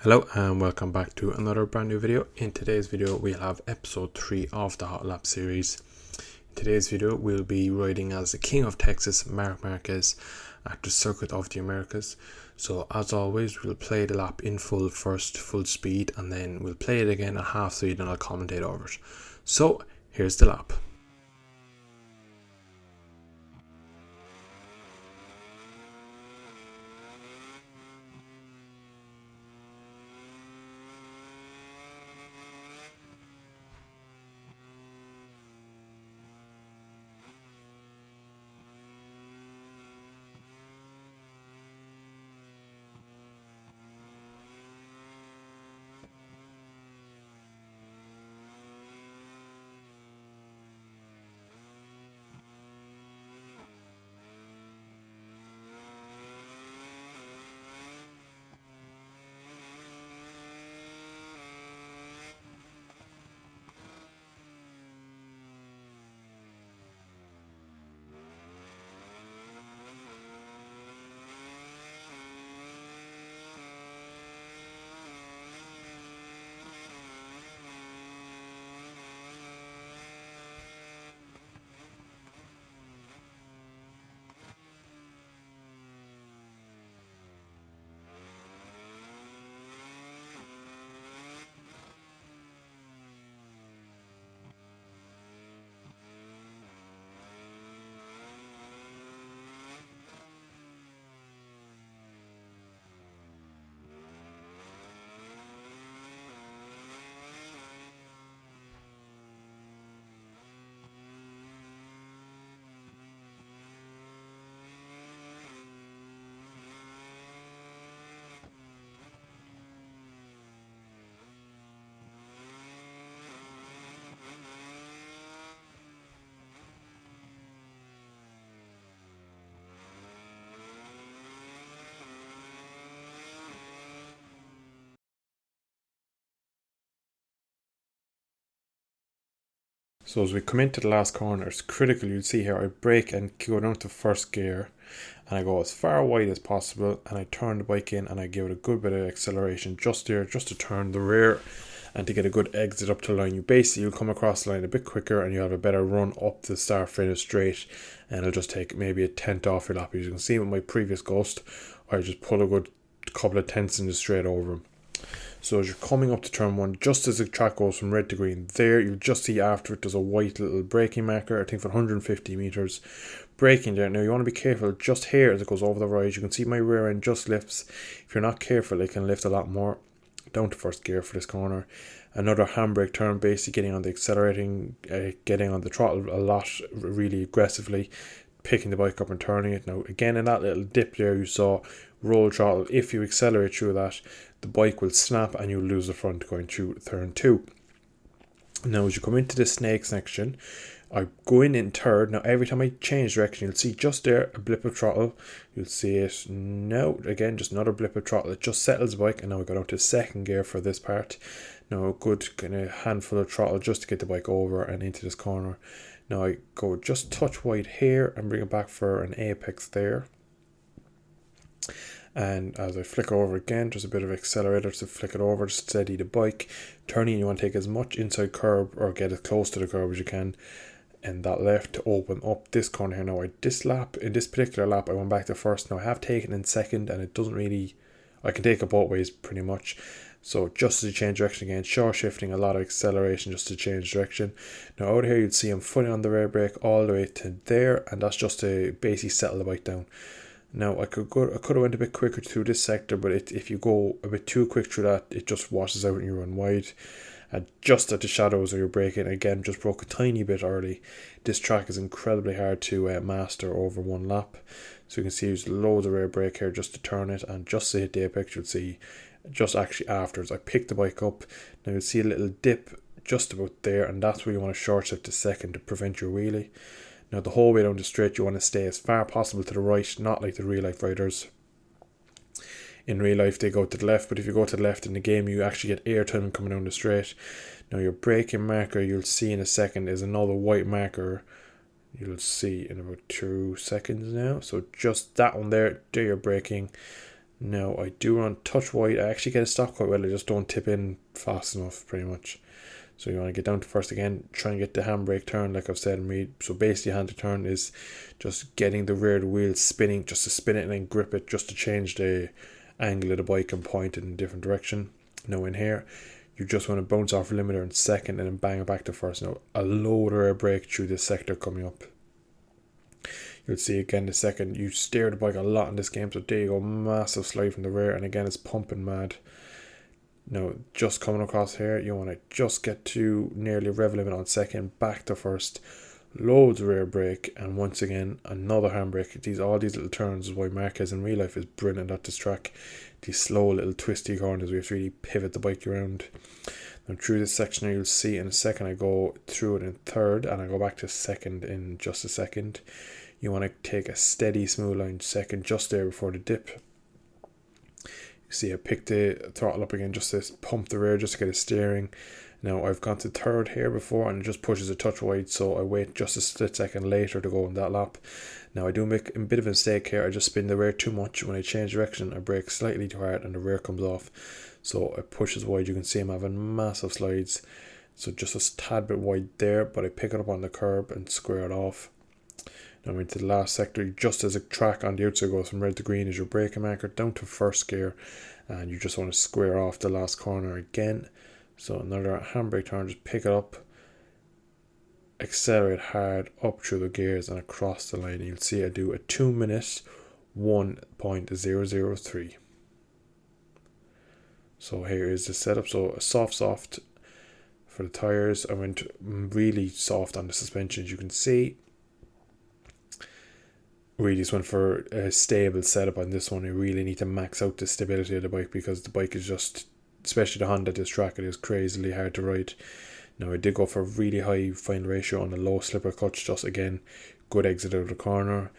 Hello and welcome back to another brand new video. In today's video we'll have episode 3 of the Hot Lap series. In today's video we'll be riding as the King of Texas, Marc Marquez, at the Circuit of the Americas. So as always we'll play the lap in full first, full speed, and then we'll play it again at half speed and I'll commentate over it. So here's the lap. So as we come into the last corner, it's critical. You'll see here I brake and go down to first gear and I go as far wide as possible and I turn the bike in and I give it a good bit of acceleration just there, just to turn the rear and to get a good exit up to the line. You'll come across the line a bit quicker and you have a better run up the start finish straight, and it'll just take maybe a tenth off your lap. As you can see with my previous Ghost, I just pull a good couple of tenths in the straight over him. So as you're coming up to turn 1, just as the track goes from red to green, there you'll just see after it there's a white little braking marker, I think for 150 metres. Braking there. Now you want to be careful just here as it goes over the rise. You can see my rear end just lifts. If you're not careful it can lift a lot more. Down to first gear for this corner. Another handbrake turn, basically getting on the accelerating, getting on the throttle a lot, really aggressively, picking the bike up and turning it. Now again, in that little dip there you saw roll throttle. If you accelerate through that, the bike will snap and you'll lose the front going through turn 2. Now as you come into the snake section, I go in third. Now every time I change direction you'll see just there a blip of throttle. You'll see it now again, just another blip of throttle. It just settles the bike, and now we go down to second gear for this part. Now a good kind of handful of throttle just to get the bike over and into this corner. Now I go just touch wide here and bring it back for an apex there. And as I flick over again, just a bit of accelerator to flick it over to steady the bike. Turning, you want to take as much inside curb or get as close to the curb as you can, and that left to open up this corner here. Now in this particular lap I went back to first. Now I have taken in second and it doesn't really, I can take it both ways pretty much. So just to change direction again, short shifting, a lot of acceleration just to change direction. Now out here you'd see I'm fully on the rear brake all the way to there, and that's just to basically settle the bike down. Now I could have went a bit quicker through this sector, but if you go a bit too quick through that, it just washes out and you run wide. And just at the shadows of your braking, again, just broke a tiny bit early. This track is incredibly hard to master over one lap. So you can see there's loads of rear brake here just to turn it, and just to hit the apex, you'll see just actually afterwards I picked the bike up. Now you'll see a little dip just about there, and that's where you want to short shift to second to prevent your wheelie. Now the whole way down the straight you want to stay as far possible to the right, not like the real life riders. In real life they go to the left, but if you go to the left in the game you actually get airtime coming down the straight. Now your braking marker you'll see in a second is another white marker. You'll see in about 2 seconds now. So just that one there you're braking. Now I do run touch wide. I actually get a stop quite well. I just don't tip in fast enough, pretty much. So you want to get down to first again, try and get the handbrake turn like I've said. So basically hand to turn is just getting the rear of the wheel spinning, just to spin it and then grip it, just to change the angle of the bike and point it in a different direction. Now in here, you just want to bounce off a limiter in second and then bang it back to first. Now a load of rear brake through this sector coming up. You'll see again the second, you steer the bike a lot in this game, so there you go, massive slide from the rear, and again it's pumping mad. Now just coming across here, you want to just get to nearly rev limit on second, back to first, loads of rear brake, and once again another handbrake. All these little turns is why Marquez in real life is brilliant at this track. These slow little twisty corners, we have to really pivot the bike around. Now through this section here, you'll see in a second I go through it in third, and I go back to second in just a second. You want to take a steady smooth line second just there before the dip. You see I pick the throttle up again just to pump the rear, just to get it steering. Now I've gone to third here before and it just pushes a touch wide, so I wait just a split second later to go on that lap. Now I do make a bit of a mistake here. I just spin the rear too much. When I change direction I brake slightly too hard and the rear comes off, so I push as wide. You can see I'm having massive slides, so just a tad bit wide there, but I pick it up on the curb and square it off. Now into the last sector, just as a track on the outside goes from red to green is your braking marker, down to first gear, and you just want to square off the last corner again. So another handbrake turn, just pick it up, accelerate hard up through the gears and across the line. You'll see I do a 2 minute 1.003. So here is the setup. So a soft for the tires. I went really soft on the suspension, as you can see. Really just went for a stable setup on this one. I really need to max out the stability of the bike, because the bike is just, especially the Honda at this track, it is crazily hard to ride. Now I did go for a really high final ratio on a low slipper clutch, just again good exit out of the corner,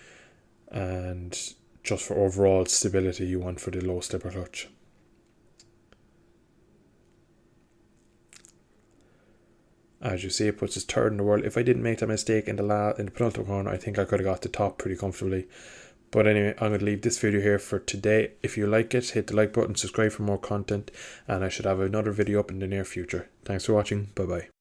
and just for overall stability you want for the low slipper clutch. As you see, it puts us third in the world. If I didn't make that mistake in the penultimate corner, I think I could have got the top pretty comfortably. But anyway, I'm going to leave this video here for today. If you like it, hit the like button, subscribe for more content, and I should have another video up in the near future. Thanks for watching. Bye bye.